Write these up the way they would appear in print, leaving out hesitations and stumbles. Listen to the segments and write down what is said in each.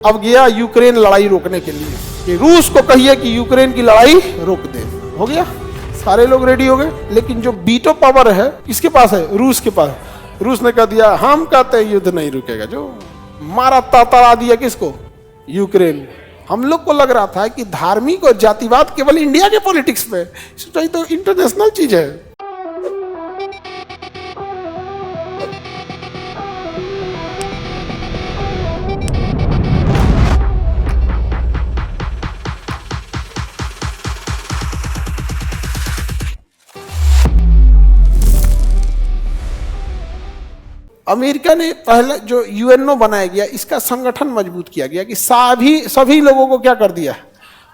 अब गया यूक्रेन लड़ाई रोकने के लिए कि रूस को कहिए कि यूक्रेन की लड़ाई रोक दे। हो गया, सारे लोग रेडी हो गए। लेकिन जो बीटो पावर है किसके पास है? रूस के पास। रूस ने कह दिया हम कहते हैं युद्ध नहीं रुकेगा। जो मारा तातरा दिया किसको? यूक्रेन। हम लोग को लग रहा था कि धार्मिक और जातिवाद केवल इंडिया के पॉलिटिक्स में, तो इंटरनेशनल चीज है। अमेरिका ने पहले जो यूएनओ बनाया गया, इसका संगठन मजबूत किया गया कि सभी लोगों को क्या कर दिया?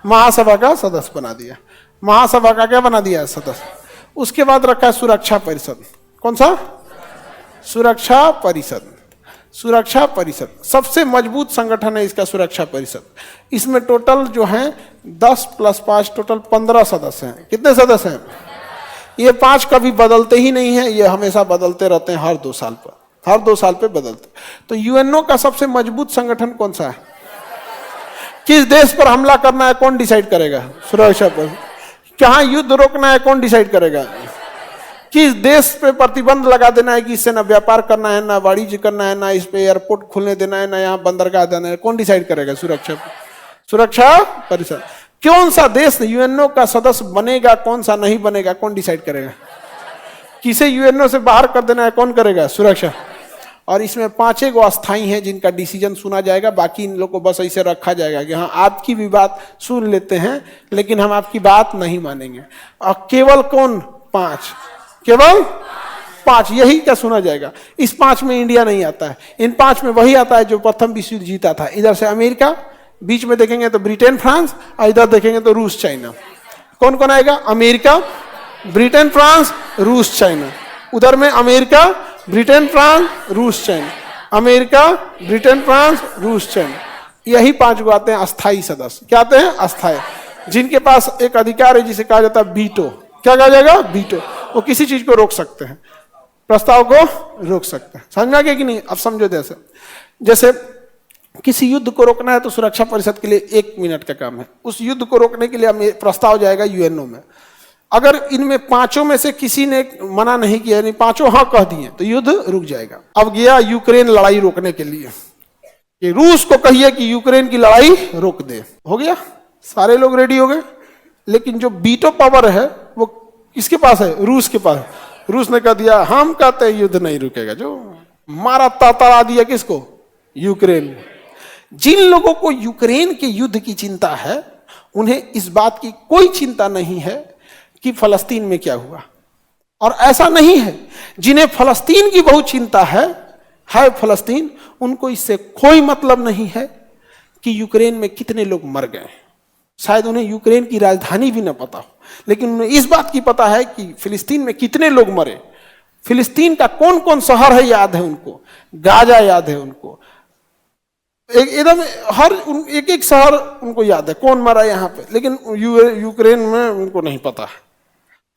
महासभा का सदस्य बना दिया। महासभा का क्या बना दिया? सदस्य। उसके बाद रखा है सुरक्षा परिषद। कौन सा? सुरक्षा परिषद। सुरक्षा परिषद सबसे मजबूत संगठन है इसका, सुरक्षा परिषद। इसमें टोटल जो है 10 + 5 टोटल 15 सदस्य हैं। कितने सदस्य हैं? ये 5 कभी बदलते ही नहीं है, ये हमेशा बदलते रहते हैं, हर 2 साल पर, हर 2 साल पे बदलते। तो यूएनओ का सबसे मजबूत संगठन कौन सा है? किस देश पर हमला करना है कौन डिसाइड करेगा? सुरक्षा पर। कहां युद्ध रोकना है कौन डिसाइड करेगा? किस देश पे प्रतिबंध लगा देना है कि इससे ना व्यापार करना है, ना वाणिज्य करना है, ना इस पे एयरपोर्ट खोलने देना है, ना यहाँ बंदरगाह देना है, कौन डिसाइड करेगा? सुरक्षा परिषद। कौन सा देश यूएनओ का सदस्य बनेगा, कौन सा नहीं बनेगा, कौन डिसाइड करेगा? किसे यूएनओ से बाहर कर देना है कौन करेगा? सुरक्षा। और इसमें 5 गो अस्थाई हैं जिनका डिसीजन सुना जाएगा, बाकी इन लोग को बस ऐसे रखा जाएगा कि हाँ आपकी भी बात सुन लेते हैं लेकिन हम आपकी बात नहीं मानेंगे। और केवल कौन? 5। केवल 5, यही क्या सुना जाएगा। इस 5 में इंडिया नहीं आता है। इन 5 में वही आता है जो प्रथम विश्व युद्ध जीता था। इधर से अमेरिका, बीच में देखेंगे तो ब्रिटेन फ्रांस, और इधर देखेंगे तो रूस चाइना। कौन कौन आएगा? अमेरिका, ब्रिटेन फ्रांस, रूस चाइना। उधर में अमेरिका, ब्रिटेन फ्रांस, रूस चाइना। अमेरिका, ब्रिटेन फ्रांस, रूस चाइना। यही 5 गो आते हैं अस्थाई सदस्य। क्या आते हैं? अस्थाई, जिनके पास एक अधिकार है जिसे कहा जाता है बीटो। क्या कहा जाएगा? बीटो। वो किसी चीज को रोक सकते हैं, प्रस्ताव को रोक सकते हैं। समझ में आ गया कि नहीं? अब समझो, जैसे किसी युद्ध को रोकना है तो सुरक्षा परिषद के लिए 1 मिनट का काम है। उस युद्ध को रोकने के लिए प्रस्ताव जाएगा यूएनओ में। अगर इनमें 5 में से किसी ने मना नहीं किया, यानी 5 हाँ कह दिए, तो युद्ध रुक जाएगा। अब गया यूक्रेन लड़ाई रोकने के लिए कि रूस को कहिए कि यूक्रेन की लड़ाई रोक दे। हो गया, सारे लोग रेडी हो गए। लेकिन जो बीटो पावर है वो किसके पास है? रूस के पास। रूस ने कह दिया हम कहते हैं युद्ध नहीं रुकेगा। जो मारा तातरा दिया किसको? यूक्रेन। जिन लोगों को यूक्रेन के युद्ध की चिंता है, उन्हें इस बात की कोई चिंता नहीं है कि फलस्तीन में क्या हुआ। और ऐसा नहीं है जिन्हें फलस्तीन की बहुत चिंता है फलस्तीन, उनको इससे कोई मतलब नहीं है कि यूक्रेन में कितने लोग मर गए। शायद उन्हें यूक्रेन की राजधानी भी न पता हो, लेकिन उन्हें इस बात की पता है कि फिलिस्तीन में कितने लोग मरे। फिलिस्तीन का कौन कौन शहर है याद है उनको, गाजा याद है उनको, एकदम हर एक शहर उनको याद है कौन मरा यहाँ पे। लेकिन यूक्रेन में उनको नहीं पता है।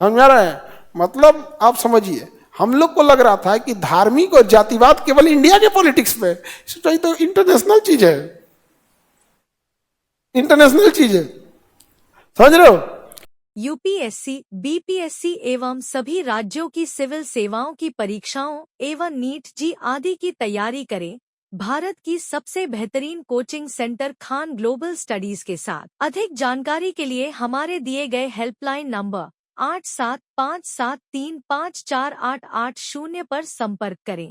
समझ आ रहा है? मतलब आप समझिए, हम लोग को लग रहा था कि धार्मिक और जातिवाद केवल इंडिया के पॉलिटिक्स में, तो इंटरनेशनल चीज है। इंटरनेशनल चीज है, समझ रहे हो? यूपीएससी, बीपीएससी एवं सभी राज्यों की सिविल सेवाओं की परीक्षाओं एवं नीट जी आदि की तैयारी करें भारत की सबसे बेहतरीन coaching centre Khan global studies के साथ। अधिक जानकारी के लिए हमारे दिए गए हेल्पलाइन नंबर 8757354880 पर संपर्क करें।